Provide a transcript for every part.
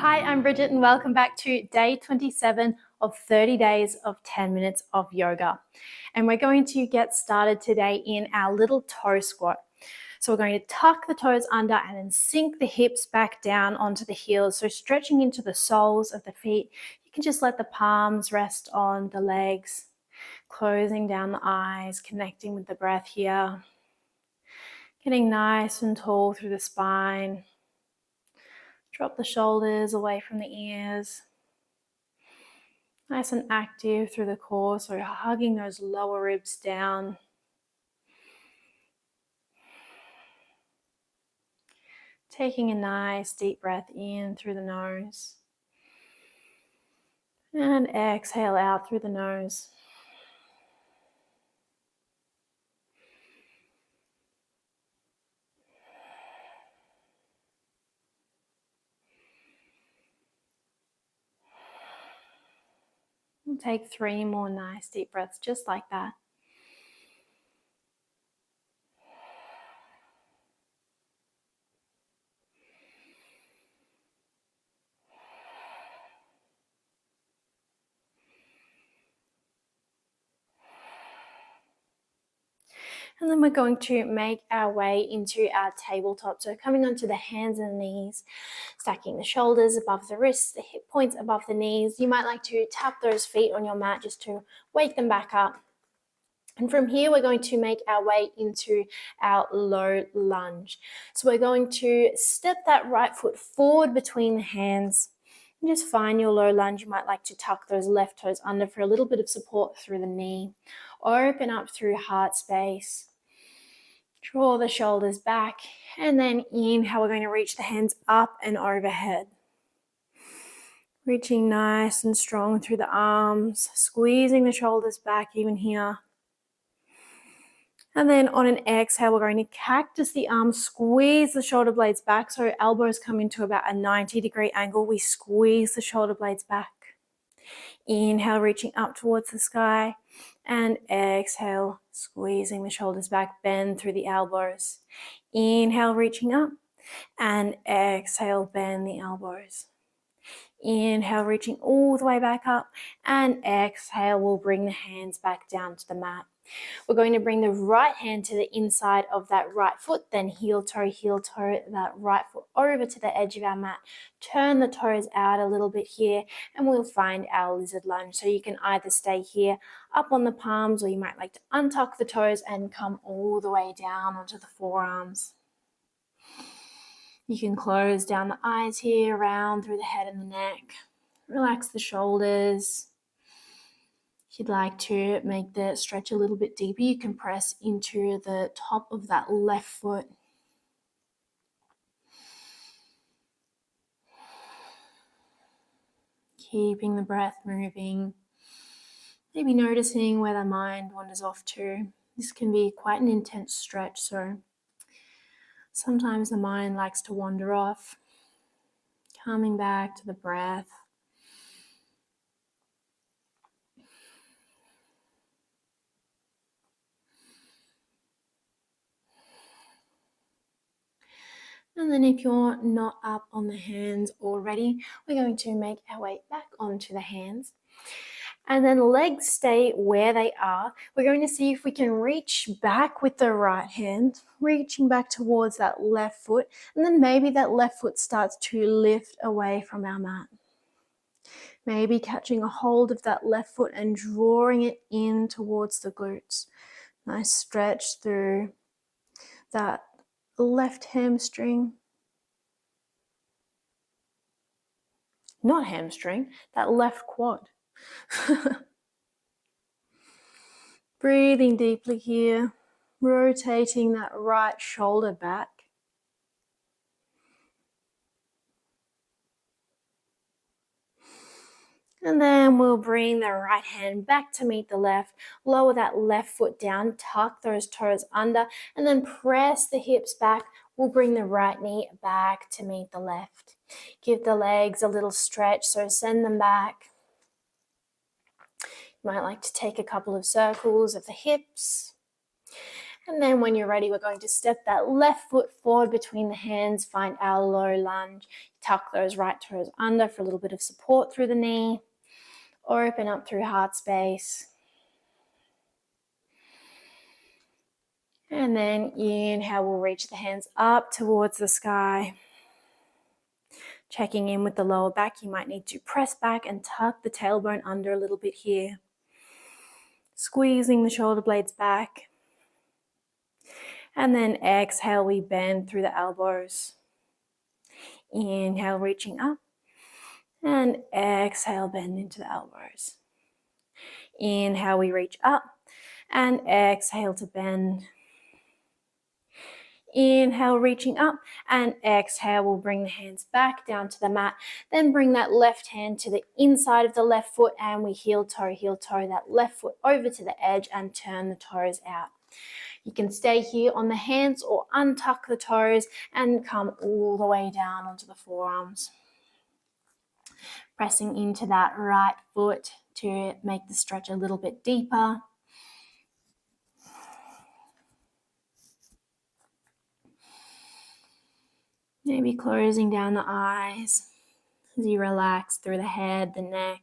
Hi, I'm Bridget and welcome back to day 27 of 30 days of 10 minutes of yoga. And we're going to get started today in our little toe squat. So we're going to tuck the toes under and then sink the hips back down onto the heels. So stretching into the soles of the feet. You can just let the palms rest on the legs, closing down the eyes, connecting with the breath here. Getting nice and tall through the spine. Drop the shoulders away from the ears. Nice and active through the core, so you're hugging those lower ribs down. Taking a nice deep breath in through the nose. And exhale out through the nose. We'll take 3 more nice deep breaths just like that. And then we're going to make our way into our tabletop. So coming onto the hands and knees, stacking the shoulders above the wrists, the hip points above the knees. You might like to tap those feet on your mat just to wake them back up. And from here, we're going to make our way into our low lunge. So we're going to step that right foot forward between the hands and just find your low lunge. You might like to tuck those left toes under for a little bit of support through the knee. Open up through heart space. Draw the shoulders back, and then inhale, we're going to reach the hands up and overhead. Reaching nice and strong through the arms, squeezing the shoulders back even here. And then on an exhale, we're going to cactus the arms, squeeze the shoulder blades back so elbows come into about a 90-degree angle. We squeeze the shoulder blades back. Inhale, reaching up towards the sky. And exhale, squeezing the shoulders back, bend through the elbows. Inhale, reaching up. And exhale, bend the elbows. Inhale, reaching all the way back up. And exhale, we'll bring the hands back down to the mat. We're going to bring the right hand to the inside of that right foot, then heel toe, that right foot over to the edge of our mat. Turn the toes out a little bit here and we'll find our lizard lunge. So you can either stay here up on the palms or you might like to untuck the toes and come all the way down onto the forearms. You can close down the eyes here, around through the head and the neck. Relax the shoulders. If you'd like to make the stretch a little bit deeper, you can press into the top of that left foot. Keeping the breath moving. Maybe noticing where the mind wanders off to. This can be quite an intense stretch, so sometimes the mind likes to wander off. Coming back to the breath. And then if you're not up on the hands already, we're going to make our way back onto the hands. And then legs stay where they are. We're going to see if we can reach back with the right hand, reaching back towards that left foot. And then maybe that left foot starts to lift away from our mat. Maybe catching a hold of that left foot and drawing it in towards the glutes. Nice stretch through that left hamstring. Not hamstring, that left quad. Breathing deeply here, rotating that right shoulder back. And then we'll bring the right hand back to meet the left, lower that left foot down, tuck those toes under, and then press the hips back. We'll bring the right knee back to meet the left. Give the legs a little stretch, so send them back. You might like to take a couple of circles of the hips. And then when you're ready, we're going to step that left foot forward between the hands, find our low lunge. Tuck those right toes under for a little bit of support through the knee. Open up through heart space. And then inhale, we'll reach the hands up towards the sky. Checking in with the lower back, you might need to press back and tuck the tailbone under a little bit here. Squeezing the shoulder blades back. And then exhale, we bend through the elbows. Inhale, reaching up. And exhale, bend into the elbows. Inhale, we reach up. And exhale to bend. Inhale, reaching up, and exhale, we'll bring the hands back down to the mat. Then bring that left hand to the inside of the left foot, and we heel toe that left foot over to the edge and turn the toes out. You can stay here on the hands or untuck the toes and come all the way down onto the forearms. Pressing into that right foot to make the stretch a little bit deeper. Maybe closing down the eyes as you relax through the head, the neck,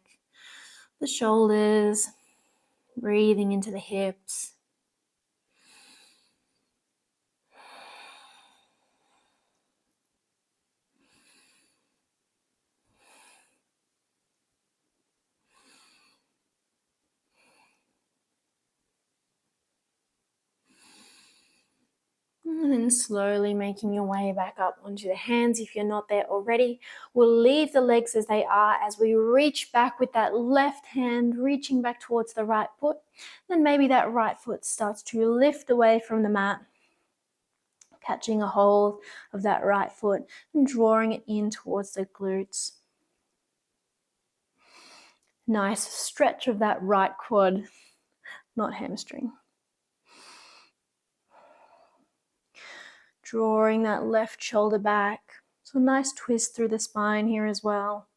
the shoulders, breathing into the hips. And then slowly making your way back up onto the hands. If you're not there already, we'll leave the legs as they are as we reach back with that left hand, reaching back towards the right foot. Then maybe that right foot starts to lift away from the mat, catching a hold of that right foot and drawing it in towards the glutes. Nice stretch of that right quad, not hamstring. Drawing that left shoulder back. So nice twist through the spine here as well.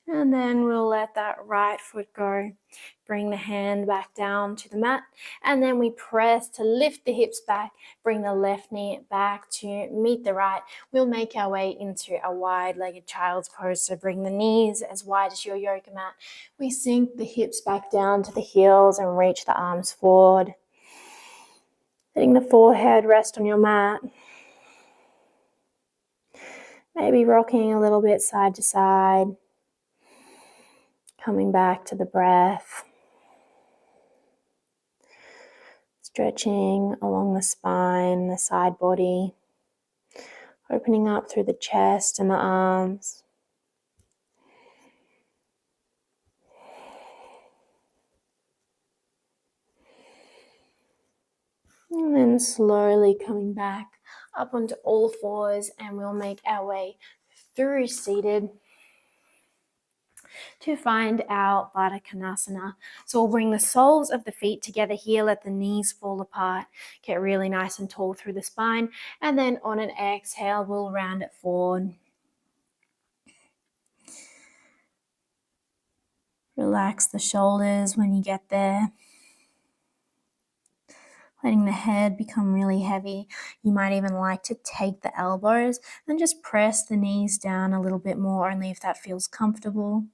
And then we'll let that right foot go. Bring the hand back down to the mat. And then we press to lift the hips back. Bring the left knee back to meet the right. We'll make our way into a wide-legged child's pose. So bring the knees as wide as your yoga mat. We sink the hips back down to the heels and reach the arms forward. Letting the forehead rest on your mat. Maybe rocking a little bit side to side. Coming back to the breath. Stretching along the spine, the side body. Opening up through the chest and the arms. And then slowly coming back up onto all fours, and we'll make our way through seated to find our Baddha Konasana. So we'll bring the soles of the feet together here, let the knees fall apart, get really nice and tall through the spine, and then on an exhale, we'll round it forward. Relax the shoulders when you get there. Letting the head become really heavy. You might even like to take the elbows and just press the knees down a little bit more, only if that feels comfortable.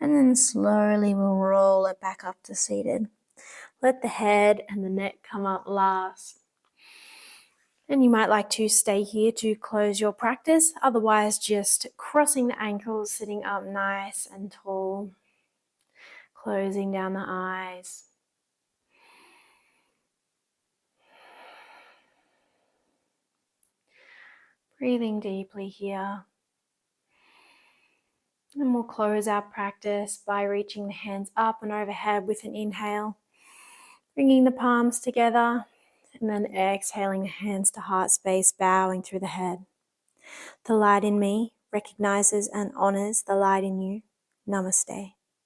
And then slowly we'll roll it back up to seated. Let the head and the neck come up last. And you might like to stay here to close your practice. Otherwise, just crossing the ankles, sitting up nice and tall. Closing down the eyes. Breathing deeply here. And we'll close our practice by reaching the hands up and overhead with an inhale, bringing the palms together, and then exhaling the hands to heart space, bowing through the head. The light in me recognizes and honors the light in you. Namaste.